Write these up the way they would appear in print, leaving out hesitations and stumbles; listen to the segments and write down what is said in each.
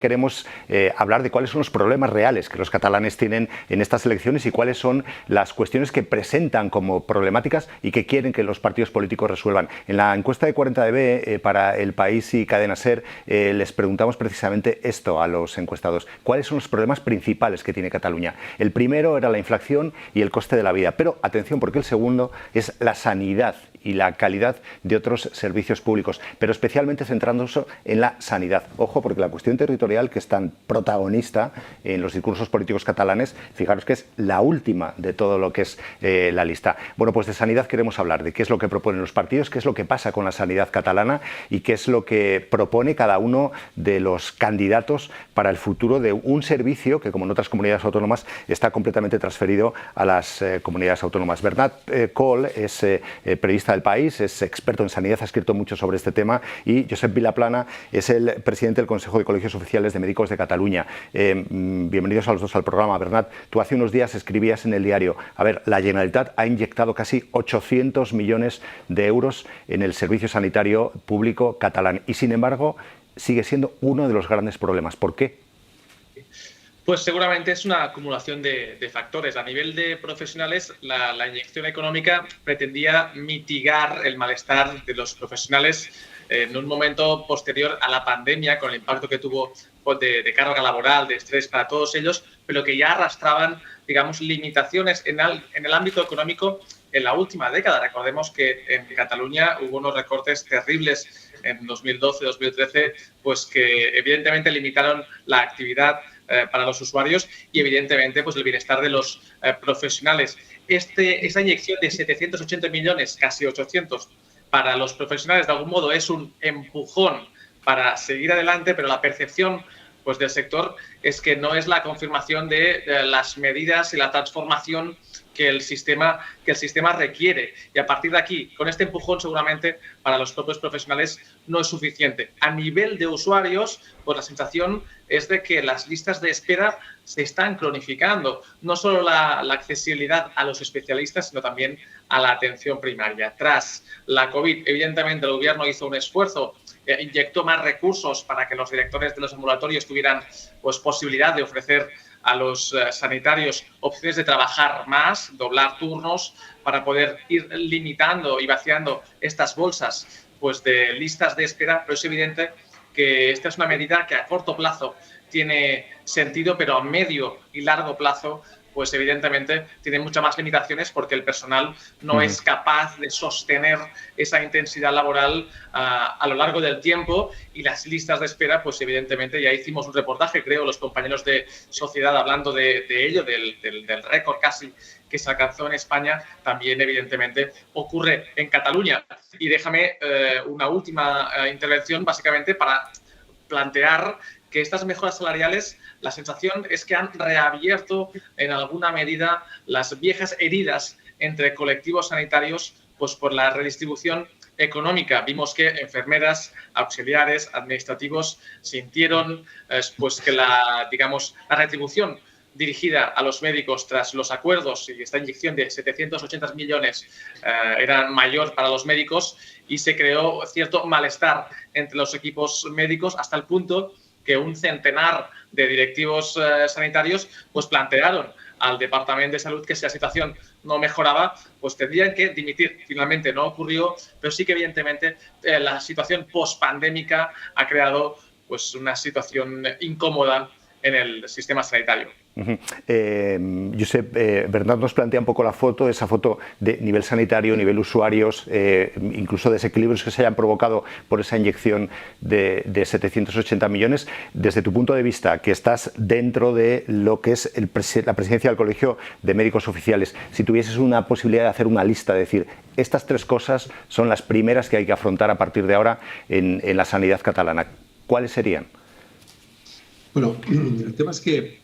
Queremos hablar de cuáles son los problemas reales que los catalanes tienen en estas elecciones y cuáles son las cuestiones que presentan como problemáticas y que quieren que los partidos políticos resuelvan. En la encuesta de 40DB para El País y Cadena SER les preguntamos precisamente esto a los encuestados. ¿Cuáles son los problemas principales que tiene Cataluña? El primero era la inflación y el coste de la vida, pero atención porque el segundo es la sanidad y la calidad de otros servicios públicos, pero especialmente centrándose en la sanidad. Ojo, porque la cuestión territorial, que es tan protagonista en los discursos políticos catalanes, fijaros que es la última de todo lo que es la lista. Bueno, pues de sanidad queremos hablar, de qué es lo que proponen los partidos, qué es lo que pasa con la sanidad catalana y qué es lo que propone cada uno de los candidatos para el futuro de un servicio que, como en otras comunidades autónomas, está completamente transferido a las comunidades autónomas. Bernat Coll es periodista del País, es experto en sanidad, ha escrito mucho sobre este tema, y Josep Vilaplana es el presidente del Consejo de Colegios Oficiales de Médicos de Cataluña. Bienvenidos a los dos al programa. Bernat, tú hace unos días escribías en el diario, a ver, la Generalitat ha inyectado casi 800 millones de euros en el servicio sanitario público catalán y, sin embargo, sigue siendo uno de los grandes problemas. ¿Por qué? Pues seguramente es una acumulación de factores. A nivel de profesionales, la inyección económica pretendía mitigar el malestar de los profesionales en un momento posterior a la pandemia, con el impacto que tuvo de carga laboral, de estrés para todos ellos, pero que ya arrastraban, digamos, limitaciones en el ámbito económico en la última década. Recordemos que en Cataluña hubo unos recortes terribles en 2012-2013, pues que evidentemente limitaron la actividad para los usuarios y evidentemente pues el bienestar de los profesionales. Esa inyección de 780 millones, casi 800, para los profesionales de algún modo es un empujón para seguir adelante, pero la percepción pues del sector es que no es la confirmación de las medidas y la transformación que el sistema requiere. Y a partir de aquí, con este empujón seguramente para los propios profesionales no es suficiente. A nivel de usuarios, pues la sensación es de que las listas de espera se están cronificando. No solo la accesibilidad a los especialistas, sino también a la atención primaria. Tras la COVID, evidentemente el gobierno hizo un esfuerzo, inyectó más recursos para que los directores de los ambulatorios tuvieran pues posibilidad de ofrecer a los sanitarios opciones de trabajar más, doblar turnos, para poder ir limitando y vaciando estas bolsas pues de listas de espera, pero es evidente que esta es una medida que a corto plazo tiene sentido, pero a medio y largo plazo pues evidentemente tiene muchas más limitaciones porque el personal no es capaz de sostener esa intensidad laboral a lo largo del tiempo, y las listas de espera, pues evidentemente ya hicimos un reportaje, creo, los compañeros de Sociedad hablando de ello, del récord casi que se alcanzó en España, también evidentemente ocurre en Cataluña. Y déjame una última intervención básicamente para plantear que estas mejoras salariales, la sensación es que han reabierto en alguna medida las viejas heridas entre colectivos sanitarios, pues por la redistribución económica. Vimos que enfermeras, auxiliares, administrativos sintieron pues que la retribución dirigida a los médicos tras los acuerdos y esta inyección de 780 millones era mayor para los médicos, y se creó cierto malestar entre los equipos médicos hasta el punto que un centenar de directivos sanitarios pues plantearon al Departamento de Salud que si la situación no mejoraba, pues tendrían que dimitir. Finalmente no ocurrió, pero sí que evidentemente la situación pospandémica ha creado pues una situación incómoda en el sistema sanitario. Josep, Bernat nos plantea un poco la foto, esa foto de nivel sanitario, nivel usuarios, incluso desequilibrios que se hayan provocado por esa inyección de 780 millones. Desde tu punto de vista, que estás dentro de lo que es la presidencia del Colegio de Médicos Oficiales, si tuvieses una posibilidad de hacer una lista, de decir, estas tres cosas son las primeras que hay que afrontar a partir de ahora en la sanidad catalana, ¿cuáles serían? Bueno, el tema es que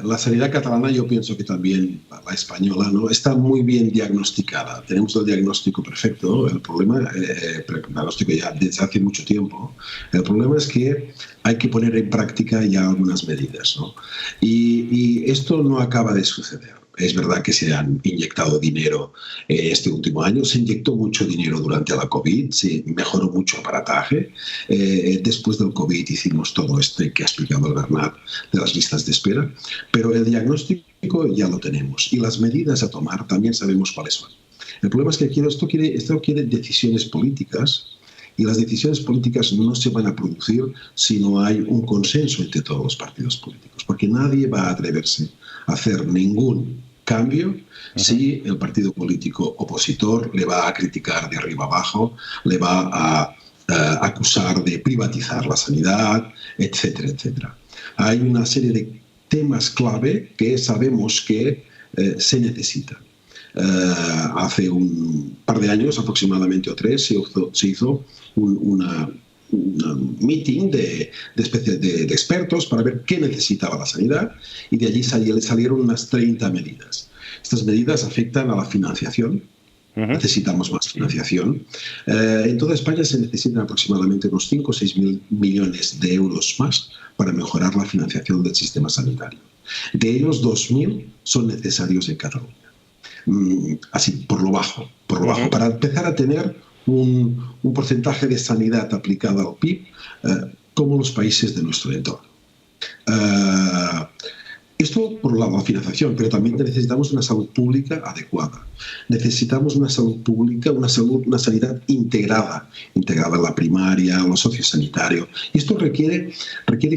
la sanidad catalana, yo pienso que también la española, ¿no?, está muy bien diagnosticada. Tenemos el diagnóstico perfecto. El problema, el diagnóstico ya desde hace mucho tiempo. El problema es que hay que poner en práctica ya algunas medidas, ¿no? Y esto no acaba de suceder. es verdad que se han inyectado dinero este último año, se inyectó mucho dinero durante la COVID, se mejoró mucho el aparataje. Después del COVID hicimos todo esto que ha explicado el Bernat de las listas de espera, pero el diagnóstico ya lo tenemos y las medidas a tomar también sabemos cuáles son. El problema es que esto quiere decisiones políticas, y las decisiones políticas no se van a producir si no hay un consenso entre todos los partidos políticos, porque nadie va a atreverse a hacer ningún cambio si el partido político opositor le va a criticar de arriba abajo, le va a acusar de privatizar la sanidad, etcétera, etcétera. Hay una serie de temas clave que sabemos que se necesitan. Hace un par de años, aproximadamente o 3, se hizo un meeting de expertos para ver qué necesitaba la sanidad, y de allí salieron unas 30 medidas. Estas medidas afectan a la financiación. Necesitamos más financiación. En toda España se necesitan aproximadamente unos 5 o 6 mil millones de euros más para mejorar la financiación del sistema sanitario. De ellos, 2.000 son necesarios en Cataluña. Así, por lo bajo, para empezar a tener un porcentaje de sanidad aplicada al PIB como los países de nuestro entorno. Esto por la financiación, pero también necesitamos una salud pública adecuada. Necesitamos una salud pública, una sanidad integrada en la primaria, lo sociosanitario. Y esto requiere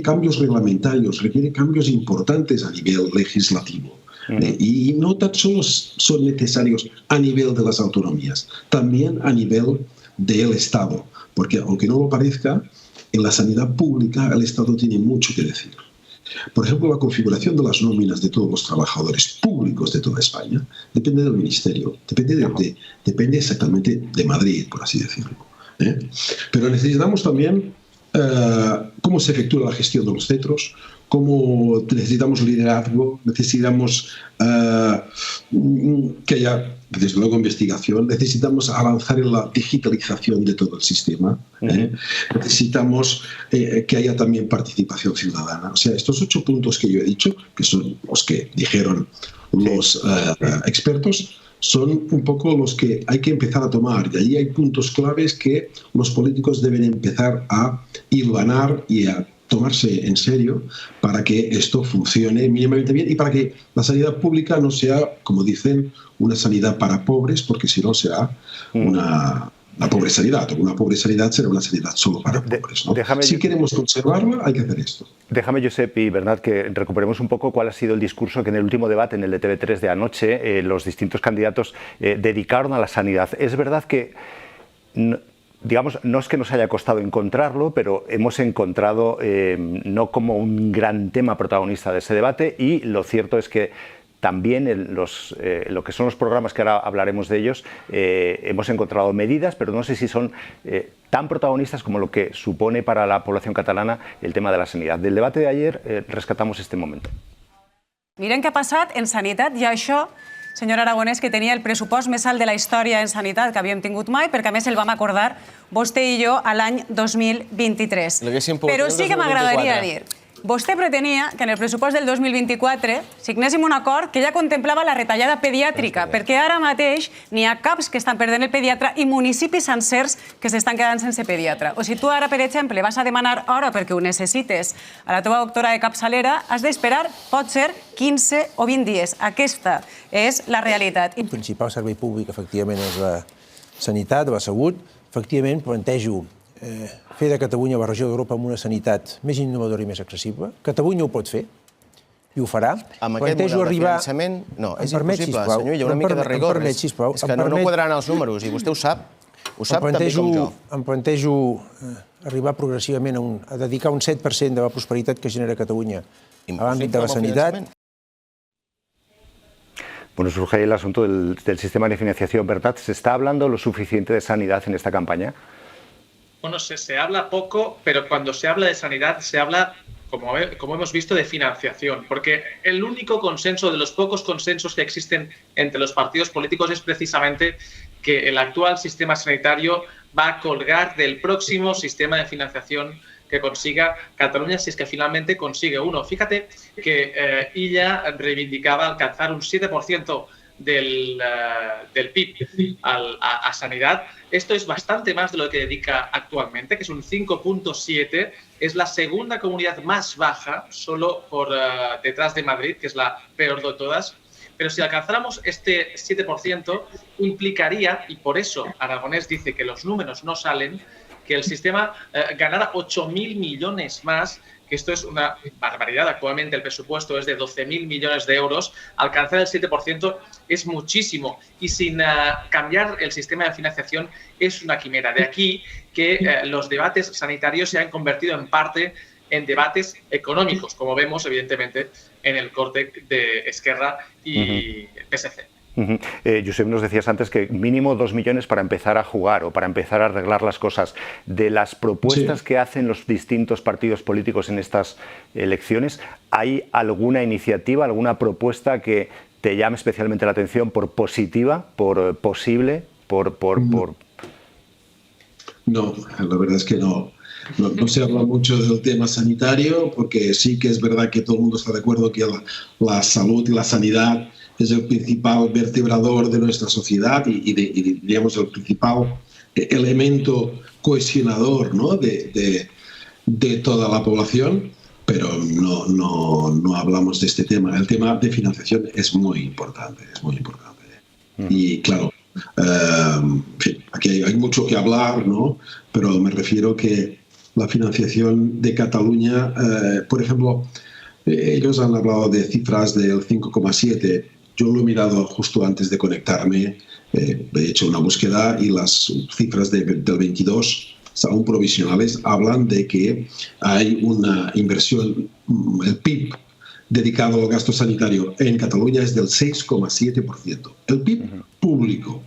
cambios reglamentarios, requiere cambios importantes a nivel legislativo. Y no tan solo son necesarios a nivel de las autonomías, también a nivel del Estado, porque aunque no lo parezca, en la sanidad pública el Estado tiene mucho que decir. Por ejemplo, la configuración de las nóminas de todos los trabajadores públicos de toda España depende del Ministerio, depende exactamente de Madrid, por así decirlo. Pero necesitamos también cómo se efectúa la gestión de los centros, cómo necesitamos liderazgo, necesitamos que haya, desde luego, investigación, necesitamos avanzar en la digitalización de todo el sistema, necesitamos que haya también participación ciudadana. O sea, estos 8 puntos que yo he dicho, que son los que dijeron los expertos, son un poco los que hay que empezar a tomar, y allí hay puntos claves que los políticos deben empezar a hilvanar y a tomarse en serio para que esto funcione mínimamente bien y para que la sanidad pública no sea, como dicen, una sanidad para pobres, porque si no será una pobre sanidad, o una pobre sanidad será una sanidad solo para pobres, ¿no? Si queremos conservarla, hay que hacer esto. Déjame, Josep y Bernat, que recuperemos un poco cuál ha sido el discurso que en el último debate, en el de TV3 de anoche, los distintos candidatos dedicaron a la sanidad. Es verdad que, digamos, no es que nos haya costado encontrarlo, pero hemos encontrado no como un gran tema protagonista de ese debate, y lo cierto es que también lo que son los programas, que ahora hablaremos de ellos, hemos encontrado medidas, pero no sé si son tan protagonistas como lo que supone para la población catalana el tema de la sanidad. Del debate de ayer rescatamos este momento. Miren què ha passat en sanitat, i això, senyor Aragonès, que tenia el pressupost més alt de la història en sanitat que havíem tingut mai, perquè a més el vam acordar vostè i jo a l'any 2023. Però sí que m'agradaria dir, vostè pretenia que en el pressupost del 2024 signéssim un acord que ja contemplava la retallada pediàtrica, perquè ara mateix n'hi ha CAPs que estan perdent el pediatre i municipis sencers que s'estan quedant sense pediatre. O si tu ara, per exemple, vas a demanar hora perquè ho necessites a la teva doctora de capçalera, has d'esperar, pot ser, 15 o 20 dies. Aquesta és la realitat. El principal servei públic, efectivament, és la sanitat, la salut. Efectivament, plantejo fer de Catalunya la regió d'Europa amb una sanitat més innovadora i més accessible. Catalunya ho pot fer, i ho farà. Amb aquest model de finançament, no, és impossible, senyor, hi ha una mica de rigor. És que no quadraran els números, i vostè ho sap també com jo. Em plantejo arribar progressivament a dedicar un 7% de la prosperitat que genera Catalunya a l'àmbit de la sanitat. Bueno, surge ahí el asunto del sistema de financiación, ¿verdad? ¿Se está hablando lo suficiente de sanidad en esta campaña? Bueno, se habla poco, pero cuando se habla de sanidad se habla, como hemos visto, de financiación, porque el único consenso, de los pocos consensos que existen entre los partidos políticos, es precisamente que el actual sistema sanitario va a colgar del próximo sistema de financiación que consiga Cataluña si es que finalmente consigue uno. Fíjate que ella reivindicaba alcanzar un 7% del PIB a sanidad. Esto es bastante más de lo que dedica actualmente, que es un 5.7. Es la segunda comunidad más baja, solo por detrás de Madrid, que es la peor de todas. Pero si alcanzáramos este 7%, implicaría, y por eso Aragonés dice que los números no salen, que el sistema ganara 8.000 millones más, que esto es una barbaridad. Actualmente el presupuesto es de 12.000 millones de euros. Alcanzar el 7% es muchísimo y sin cambiar el sistema de financiación es una quimera. De aquí que los debates sanitarios se han convertido en parte en debates económicos, como vemos evidentemente en el corte de Esquerra y PSC. Josep, nos decías antes que mínimo 2 millones para empezar a jugar o para empezar a arreglar las cosas. De las propuestas que hacen los distintos partidos políticos en estas elecciones, ¿hay alguna iniciativa, alguna propuesta que te llame especialmente la atención por positiva, por posible, No, la verdad es que no. No se habla mucho del tema sanitario, porque sí que es verdad que todo el mundo está de acuerdo que la salud y la sanidad es el principal vertebrador de nuestra sociedad y diríamos, el principal elemento cohesionador, ¿no?, de toda la población, pero no hablamos de este tema. El tema de financiación es muy importante, Y claro, en fin, aquí hay mucho que hablar, ¿no?, pero me refiero que la financiación de Cataluña, por ejemplo, ellos han hablado de cifras del 5,7. Yo lo he mirado justo antes de conectarme, he hecho una búsqueda y las cifras del 22, aún provisionales, hablan de que hay una inversión, el PIB dedicado al gasto sanitario en Cataluña es del 6,7%. El PIB público.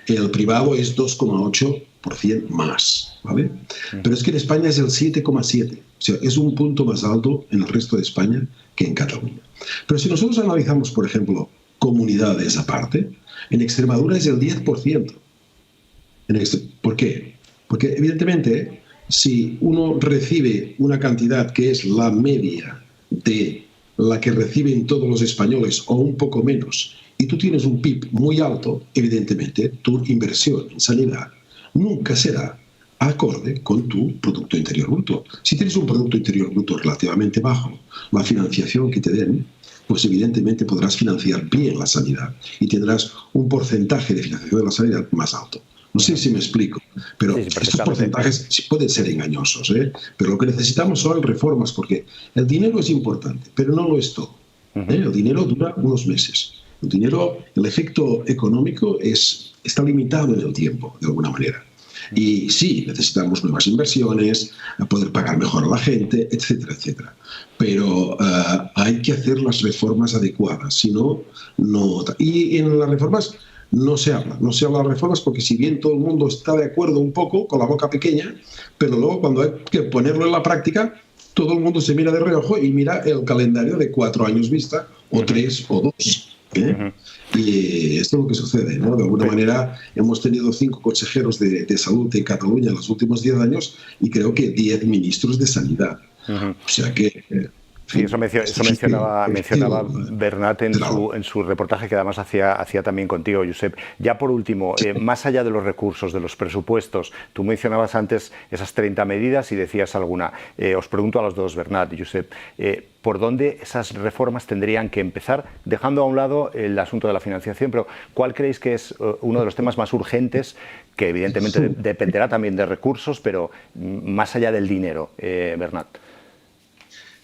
El privado es 2,8% más, ¿vale? Pero es que en España es el 7,7%. O sea, es un punto más alto en el resto de España que en Cataluña. Pero si nosotros analizamos, por ejemplo, comunidades aparte, en Extremadura es el 10%. ¿Por qué? Porque evidentemente, si uno recibe una cantidad que es la media de la que reciben todos los españoles o un poco menos, y tú tienes un PIB muy alto, evidentemente tu inversión en sanidad nunca será acorde con tu Producto Interior Bruto. Si tienes un Producto Interior Bruto relativamente bajo, la financiación que te den, pues evidentemente podrás financiar bien la sanidad y tendrás un porcentaje de financiación de la sanidad más alto. No sé si me explico, pero estos porcentajes sí pueden ser engañosos, pero lo que necesitamos son reformas, porque el dinero es importante, pero no lo es todo. El dinero dura unos meses. El efecto económico está limitado en el tiempo, de alguna manera. Y sí, necesitamos nuevas inversiones, poder pagar mejor a la gente, etcétera, etcétera. Pero hay que hacer las reformas adecuadas, si no, no. Y en las reformas no se habla de reformas porque si bien todo el mundo está de acuerdo un poco, con la boca pequeña, pero luego cuando hay que ponerlo en la práctica, todo el mundo se mira de reojo y mira el calendario de 4 años vista, o 3 o 2. Y esto es lo que sucede, ¿no? De alguna manera hemos tenido 5 consejeros de salud en Cataluña en los últimos 10 años y creo que 10 ministros de sanidad. O sea que... Sí, eso mencionaba Bernat en su reportaje, que además hacía también contigo, Josep. Ya por último, más allá de los recursos, de los presupuestos, tú mencionabas antes esas 30 medidas y decías alguna. Os pregunto a los dos, Bernat y Josep, ¿por dónde esas reformas tendrían que empezar? Dejando a un lado el asunto de la financiación, pero ¿cuál creéis que es uno de los temas más urgentes, que evidentemente dependerá también de recursos, pero más allá del dinero, Bernat?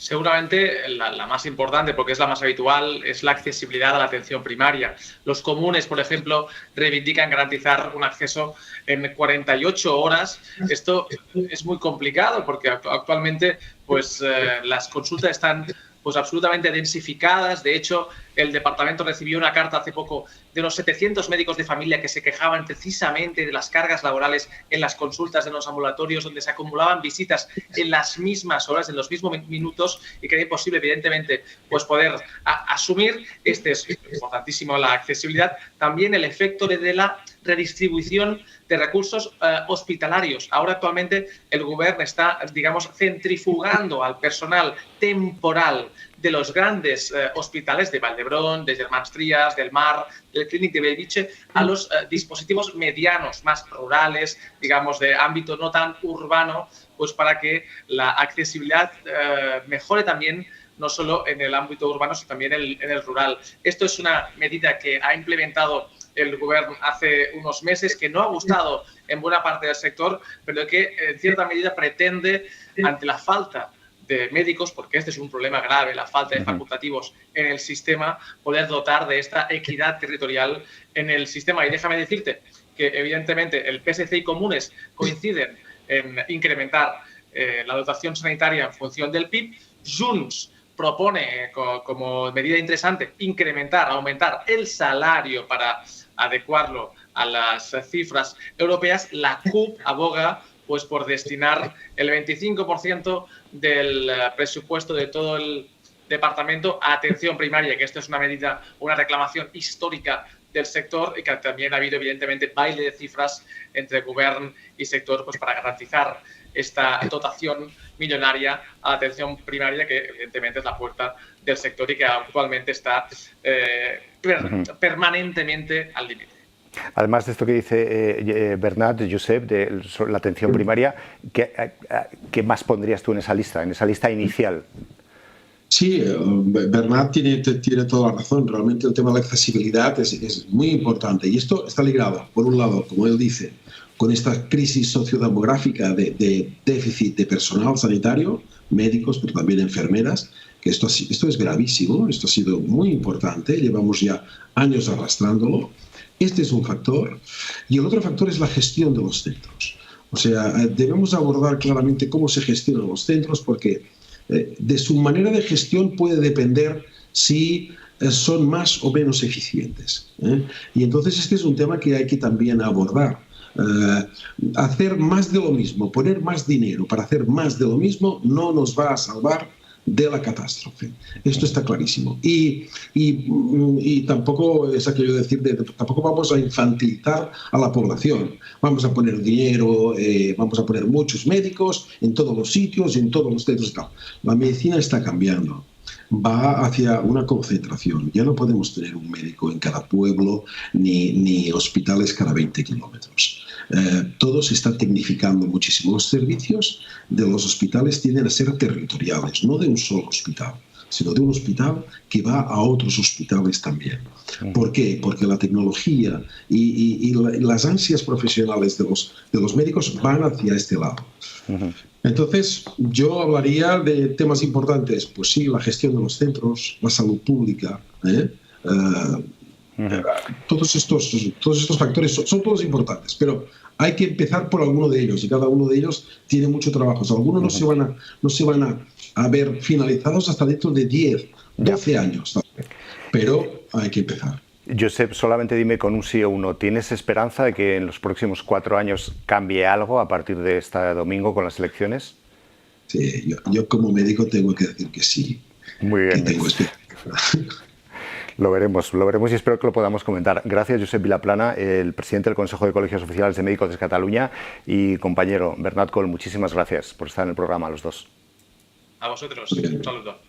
Seguramente la más importante, porque es la más habitual, es la accesibilidad a la atención primaria. Los comunes, por ejemplo, reivindican garantizar un acceso en 48 horas. Esto es muy complicado porque actualmente pues, las consultas están pues, absolutamente densificadas. De hecho, el departamento recibió una carta hace poco de unos 700 médicos de familia que se quejaban precisamente de las cargas laborales en las consultas de los ambulatorios, donde se acumulaban visitas en las mismas horas, en los mismos minutos, y que era imposible, evidentemente, pues poder asumir. Este es importantísimo, la accesibilidad. También el efecto de la redistribución de recursos hospitalarios. Ahora actualmente el gobierno está, digamos, centrifugando al personal temporal de los grandes hospitales de Valdebrón, de Germans Trias, del Mar, del Clínic de Bellvitge, a los dispositivos medianos, más rurales, digamos, de ámbito no tan urbano, pues para que la accesibilidad mejore también, no solo en el ámbito urbano, sino también en el rural. Esto es una medida que ha implementado el gobierno hace unos meses, que no ha gustado en buena parte del sector, pero que en cierta medida pretende, ante la falta de médicos, porque este es un problema grave, la falta de facultativos en el sistema, poder dotar de esta equidad territorial en el sistema. Y déjame decirte que, evidentemente, el PSC y Comunes coinciden en incrementar la dotación sanitaria en función del PIB. Junts propone, como medida interesante, aumentar el salario para adecuarlo a las cifras europeas. La CUP aboga pues por destinar el 25% del presupuesto de todo el departamento a atención primaria, que esto es una medida, una reclamación histórica del sector, y que también ha habido, evidentemente, baile de cifras entre gobierno y sector, pues para garantizar esta dotación millonaria a la atención primaria, que evidentemente es la puerta del sector y que actualmente está permanentemente al límite. Además de esto que dice Bernat, Josep, de la atención primaria, ¿qué más pondrías tú en esa lista inicial? Sí, Bernat tiene toda la razón. Realmente el tema de la accesibilidad es muy importante. Y esto está ligado, por un lado, como él dice, con esta crisis sociodemográfica de déficit de personal sanitario, médicos, pero también enfermeras, que esto es gravísimo, esto ha sido muy importante, llevamos ya años arrastrándolo. Este es un factor. Y el otro factor es la gestión de los centros. O sea, debemos abordar claramente cómo se gestionan los centros, porque de su manera de gestión puede depender si son más o menos eficientes. Y entonces este es un tema que hay que también abordar. Hacer más de lo mismo, poner más dinero para hacer más de lo mismo, no nos va a salvar de la catástrofe. Esto está clarísimo. Y tampoco es aquello de decir, tampoco vamos a infantilizar a la población. Vamos a poner dinero, vamos a poner muchos médicos en todos los sitios, en todos los centros y tal. La medicina está cambiando. Va hacia una concentración. Ya no podemos tener un médico en cada pueblo ni hospitales cada 20 kilómetros. Todo se está tecnificando muchísimo. Los servicios de los hospitales tienden a ser territoriales, no de un solo hospital, sino de un hospital que va a otros hospitales también. ¿Por qué? Porque la tecnología y las ansias profesionales de los médicos van hacia este lado. Entonces, yo hablaría de temas importantes. Pues sí, la gestión de los centros, la salud pública, todos estos factores son todos importantes, pero hay que empezar por alguno de ellos, y cada uno de ellos tiene mucho trabajo. O sea, algunos no se van a ver finalizados hasta dentro de 10, 12 años, pero hay que empezar. Josep, solamente dime con un sí o un no. ¿Tienes esperanza de que en los próximos 4 años cambie algo a partir de este domingo con las elecciones? Sí, yo como médico tengo que decir que sí. Muy bien. Que tengo esperanza. Lo veremos y espero que lo podamos comentar. Gracias, Josep Vilaplana, el presidente del Consejo de Colegios Oficiales de Médicos de Cataluña, y compañero Bernat Coll, muchísimas gracias por estar en el programa, los dos. A vosotros, un saludo.